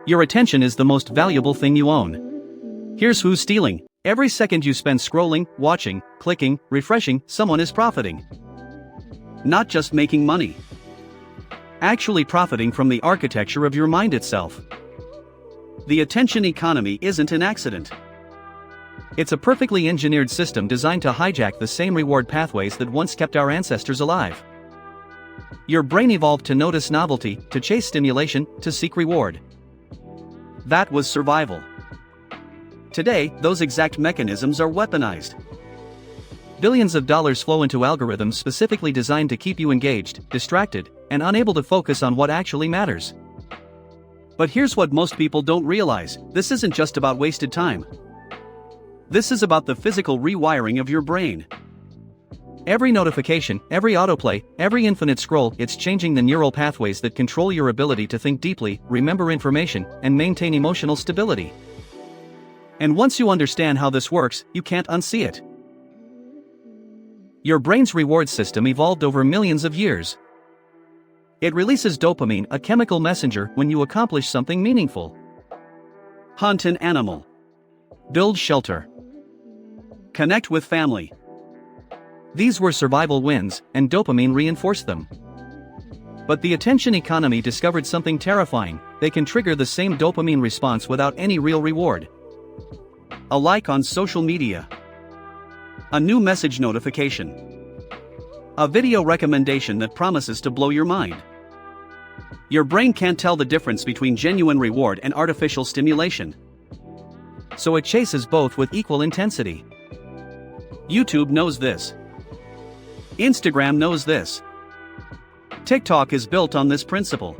Your attention is the most valuable thing you own. Here's who's stealing. Every second you spend scrolling, watching, clicking, refreshing, someone is profiting. Not just making money. Actually profiting from the architecture of your mind itself. The attention economy isn't an accident. It's a perfectly engineered system designed to hijack the same reward pathways that once kept our ancestors alive. Your brain evolved to notice novelty, to chase stimulation, to seek reward. That was survival. Today, those exact mechanisms are weaponized. Billions of dollars flow into algorithms specifically designed to keep you engaged, distracted, and unable to focus on what actually matters. But here's what most people don't realize: this isn't just about wasted time. This is about the physical rewiring of your brain. Every notification, every autoplay, every infinite scroll, it's changing the neural pathways that control your ability to think deeply, remember information, and maintain emotional stability. And once you understand how this works, you can't unsee it. Your brain's reward system evolved over millions of years. It releases dopamine, a chemical messenger, when you accomplish something meaningful. Hunt an animal. Build shelter. Connect with family. These were survival wins, and dopamine reinforced them. But the attention economy discovered something terrifying: they can trigger the same dopamine response without any real reward. A like on social media. A new message notification. A video recommendation that promises to blow your mind. Your brain can't tell the difference between genuine reward and artificial stimulation. So it chases both with equal intensity. YouTube knows this. Instagram knows this. TikTok is built on this principle.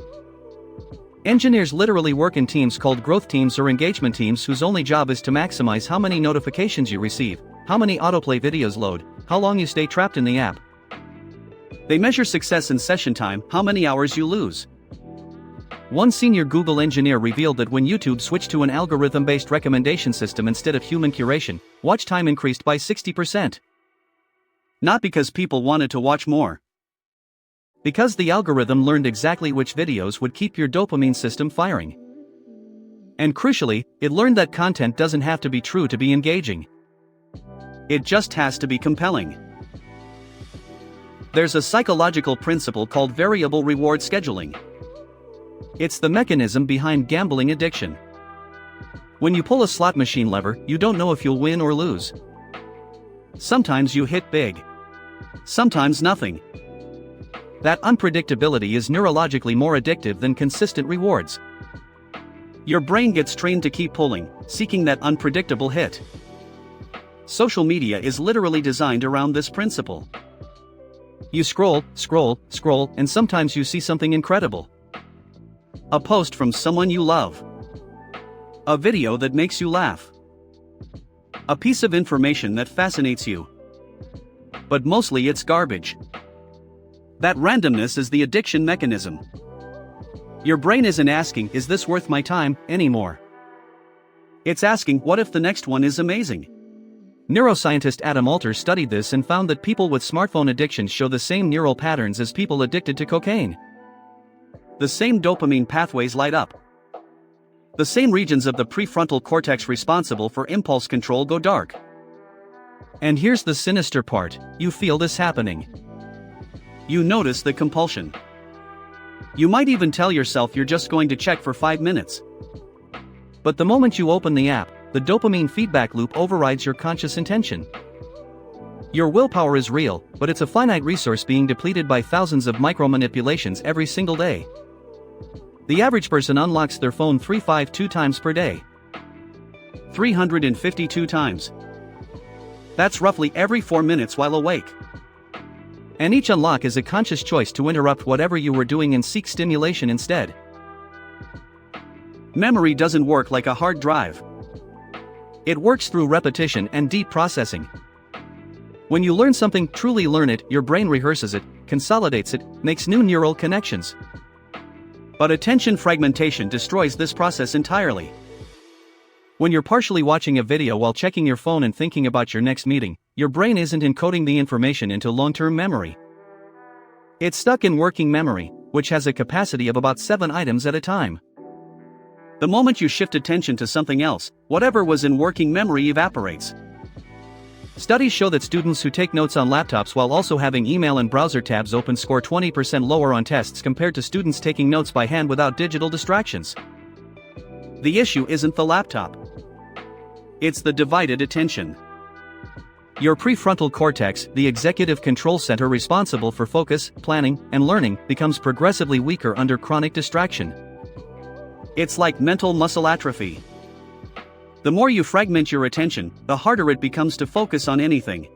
Engineers literally work in teams called growth teams or engagement teams whose only job is to maximize how many notifications you receive, how many autoplay videos load, how long you stay trapped in the app. They measure success in session time, how many hours you lose. One senior Google engineer revealed that when YouTube switched to an algorithm-based recommendation system instead of human curation, watch time increased by 60%. Not because people wanted to watch more. Because the algorithm learned exactly which videos would keep your dopamine system firing. And crucially, it learned that content doesn't have to be true to be engaging. It just has to be compelling. There's a psychological principle called variable reward scheduling. It's the mechanism behind gambling addiction. When you pull a slot machine lever, you don't know if you'll win or lose. Sometimes you hit big. Sometimes nothing. That unpredictability is neurologically more addictive than consistent rewards. Your brain gets trained to keep pulling, seeking that unpredictable hit. Social media is literally designed around this principle. You scroll, and sometimes you see something incredible. A post from someone you love. A video that makes you laugh. A piece of information that fascinates you. But mostly it's garbage. That randomness is the addiction mechanism. Your brain isn't asking, "Is this worth my time?" anymore. It's asking, "What if the next one is amazing?" Neuroscientist Adam Alter studied this and found that people with smartphone addictions show the same neural patterns as people addicted to cocaine. The same dopamine pathways light up. The same regions of the prefrontal cortex responsible for impulse control go dark. And here's the sinister part: you feel this happening. You notice the compulsion. You might even tell yourself you're just going to check for 5 minutes. But the moment you open the app, the dopamine feedback loop overrides your conscious intention. Your willpower is real, but it's a finite resource being depleted by thousands of micro-manipulations every single day. The average person unlocks their phone 352 times per day. 352 times. That's roughly every 4 minutes while awake. And each unlock is a conscious choice to interrupt whatever you were doing and seek stimulation instead. Memory doesn't work like a hard drive. It works through repetition and deep processing. When you learn something, truly learn it, your brain rehearses it, consolidates it, makes new neural connections. But attention fragmentation destroys this process entirely. When you're partially watching a video while checking your phone and thinking about your next meeting, your brain isn't encoding the information into long-term memory. It's stuck in working memory, which has a capacity of about 7 items at a time. The moment you shift attention to something else, whatever was in working memory evaporates. Studies show that students who take notes on laptops while also having email and browser tabs open score 20% lower on tests compared to students taking notes by hand without digital distractions. The issue isn't the laptop. It's the divided attention. Your prefrontal cortex, the executive control center responsible for focus, planning, and learning, becomes progressively weaker under chronic distraction. It's like mental muscle atrophy. The more you fragment your attention, the harder it becomes to focus on anything.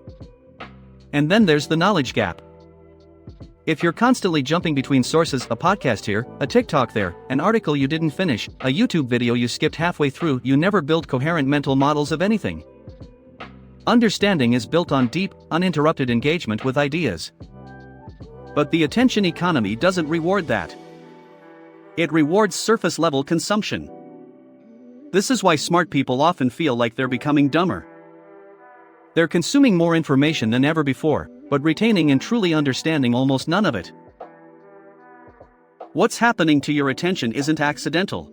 And then there's the knowledge gap. If you're constantly jumping between sources, a podcast here, a TikTok there, an article you didn't finish, a YouTube video you skipped halfway through, you never build coherent mental models of anything. Understanding is built on deep, uninterrupted engagement with ideas. But the attention economy doesn't reward that. It rewards surface-level consumption. This is why smart people often feel like they're becoming dumber. They're consuming more information than ever before, but retaining and truly understanding almost none of it. What's happening to your attention isn't accidental.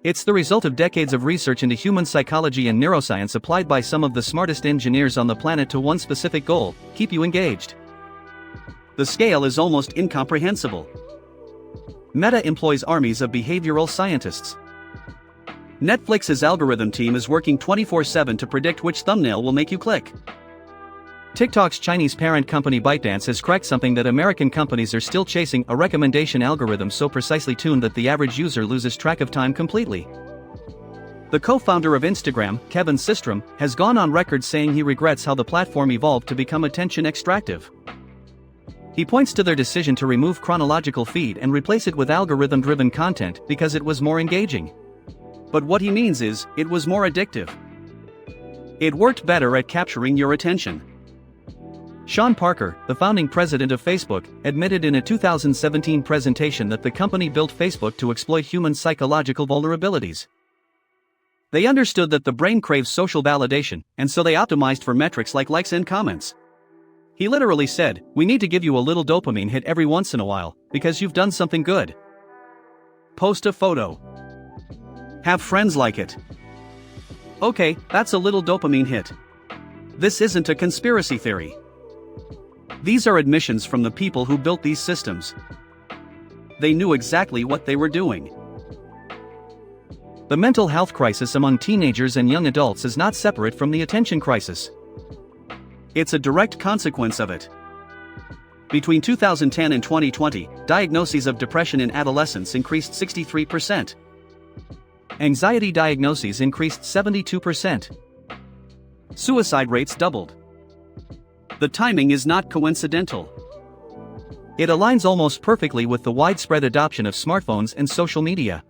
It's the result of decades of research into human psychology and neuroscience applied by some of the smartest engineers on the planet to one specific goal: keep you engaged. The scale is almost incomprehensible. Meta employs armies of behavioral scientists. Netflix's algorithm team is working 24/7 to predict which thumbnail will make you click. TikTok's Chinese parent company ByteDance has cracked something that American companies are still chasing: a recommendation algorithm so precisely tuned that the average user loses track of time completely. The co-founder of Instagram, Kevin Systrom, has gone on record saying he regrets how the platform evolved to become attention extractive. He points to their decision to remove chronological feed and replace it with algorithm-driven content because it was more engaging. But what he means is, it was more addictive. It worked better at capturing your attention. Sean Parker, the founding president of Facebook, admitted in a 2017 presentation that the company built Facebook to exploit human psychological vulnerabilities. They understood that the brain craves social validation, and so they optimized for metrics like likes and comments. He literally said, "We need to give you a little dopamine hit every once in a while, because you've done something good. Post a photo. Have friends like it. Okay, that's a little dopamine hit." This isn't a conspiracy theory. These are admissions from the people who built these systems. They knew exactly what they were doing. The mental health crisis among teenagers and young adults is not separate from the attention crisis. It's a direct consequence of it. Between 2010 and 2020, diagnoses of depression in adolescents increased 63%. Anxiety diagnoses increased 72%. Suicide rates doubled. The timing is not coincidental. It aligns almost perfectly with the widespread adoption of smartphones and social media.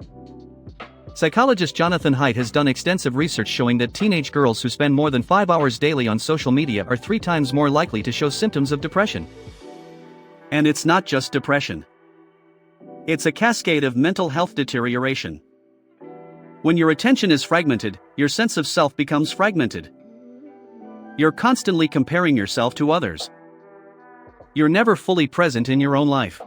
Psychologist Jonathan Haidt has done extensive research showing that teenage girls who spend more than 5 hours daily on social media are 3 times more likely to show symptoms of depression. And it's not just depression. It's a cascade of mental health deterioration. When your attention is fragmented, your sense of self becomes fragmented. You're constantly comparing yourself to others. You're never fully present in your own life.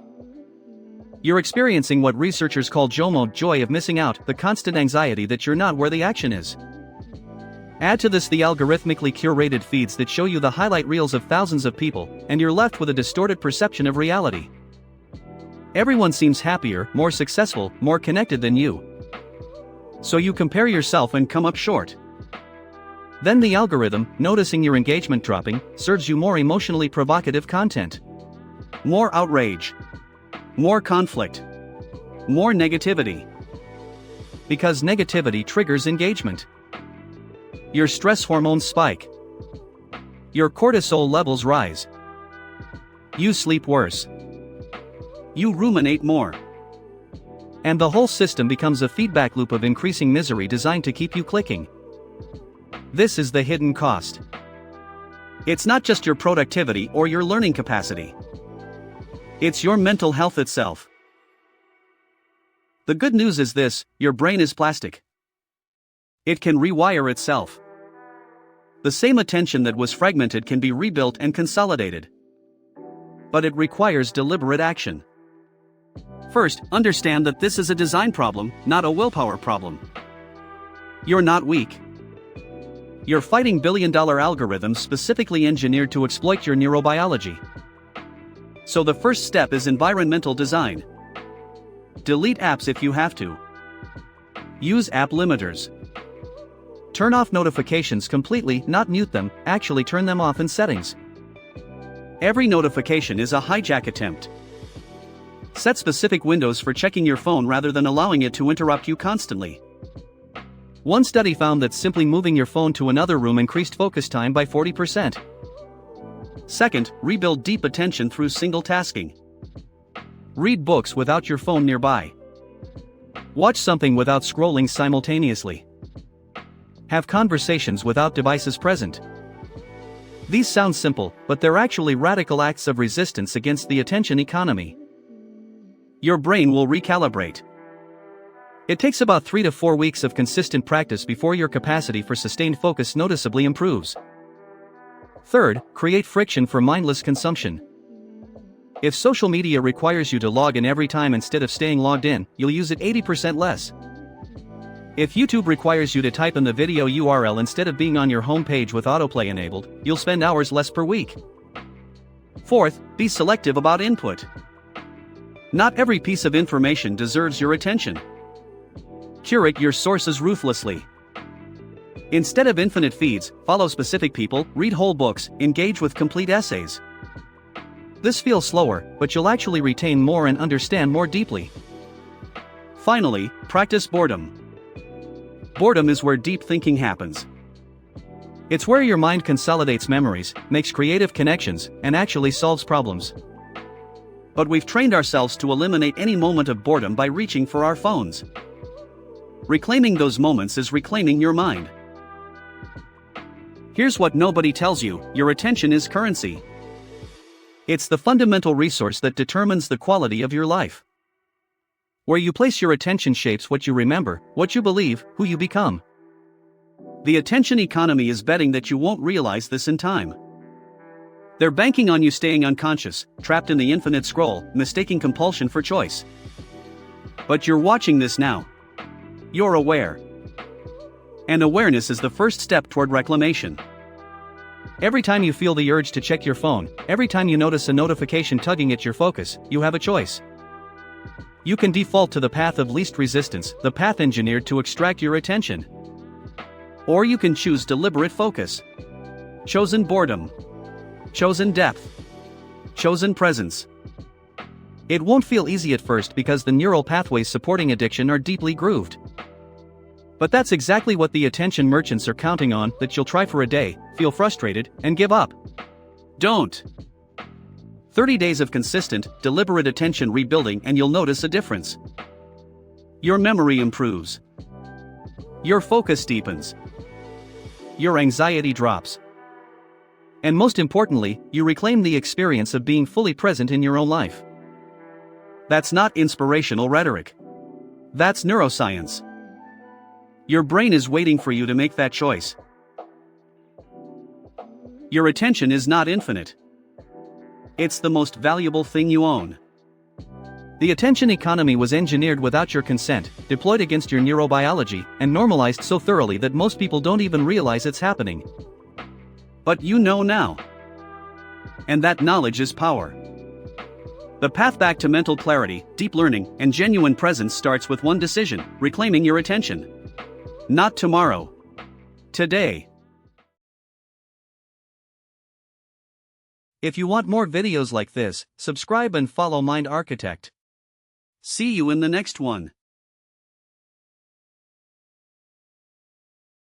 You're experiencing what researchers call JOMO, joy of missing out, the constant anxiety that you're not where the action is. Add to this the algorithmically curated feeds that show you the highlight reels of thousands of people, and you're left with a distorted perception of reality. Everyone seems happier, more successful, more connected than you. So you compare yourself and come up short. Then the algorithm, noticing your engagement dropping, serves you more emotionally provocative content. More outrage. More conflict. More negativity. Because negativity triggers engagement. Your stress hormones spike. Your cortisol levels rise. You sleep worse. You ruminate more. And the whole system becomes a feedback loop of increasing misery designed to keep you clicking. This is the hidden cost. It's not just your productivity or your learning capacity. It's your mental health itself. The good news is this: your brain is plastic. It can rewire itself. The same attention that was fragmented can be rebuilt and consolidated. But it requires deliberate action. First, understand that this is a design problem, not a willpower problem. You're not weak. You're fighting billion-dollar algorithms specifically engineered to exploit your neurobiology. So the first step is environmental design. Delete apps if you have to. Use app limiters. Turn off notifications completely, not mute them, actually turn them off in settings. Every notification is a hijack attempt. Set specific windows for checking your phone rather than allowing it to interrupt you constantly. One study found that simply moving your phone to another room increased focus time by 40%. Second, rebuild deep attention through single tasking. Read books without your phone nearby. Watch something without scrolling simultaneously. Have conversations without devices present. These sound simple, but they're actually radical acts of resistance against the attention economy. Your brain will recalibrate. It takes about 3 to 4 weeks of consistent practice before your capacity for sustained focus noticeably improves. Third, create friction for mindless consumption. If social media requires you to log in every time instead of staying logged in, you'll use it 80% less. If YouTube requires you to type in the video URL instead of being on your home page with autoplay enabled, you'll spend hours less per week. Fourth, be selective about input. Not every piece of information deserves your attention. Curate your sources ruthlessly. Instead of infinite feeds, follow specific people, read whole books, engage with complete essays. This feels slower, but you'll actually retain more and understand more deeply. Finally, practice boredom. Boredom is where deep thinking happens. It's where your mind consolidates memories, makes creative connections, and actually solves problems. But we've trained ourselves to eliminate any moment of boredom by reaching for our phones. Reclaiming those moments is reclaiming your mind. Here's what nobody tells you: your attention is currency. It's the fundamental resource that determines the quality of your life. Where you place your attention shapes what you remember, what you believe, who you become. The attention economy is betting that you won't realize this in time. They're banking on you staying unconscious, trapped in the infinite scroll, mistaking compulsion for choice. But you're watching this now. You're aware. And awareness is the first step toward reclamation. Every time you feel the urge to check your phone, every time you notice a notification tugging at your focus, you have a choice. You can default to the path of least resistance, the path engineered to extract your attention. Or you can choose deliberate focus. Chosen boredom. Chosen depth. Chosen presence. It won't feel easy at first because the neural pathways supporting addiction are deeply grooved. But that's exactly what the attention merchants are counting on, that you'll try for a day, feel frustrated, and give up. Don't. 30 days of consistent, deliberate attention rebuilding and you'll notice a difference. Your memory improves. Your focus deepens. Your anxiety drops. And most importantly, you reclaim the experience of being fully present in your own life. That's not inspirational rhetoric. That's neuroscience. Your brain is waiting for you to make that choice. Your attention is not infinite. It's the most valuable thing you own. The attention economy was engineered without your consent, deployed against your neurobiology, and normalized so thoroughly that most people don't even realize it's happening. But you know now. And that knowledge is power. The path back to mental clarity, deep learning, and genuine presence starts with one decision: reclaiming your attention. Not tomorrow. Today. If you want more videos like this, subscribe and follow Mind Architect. See you in the next one.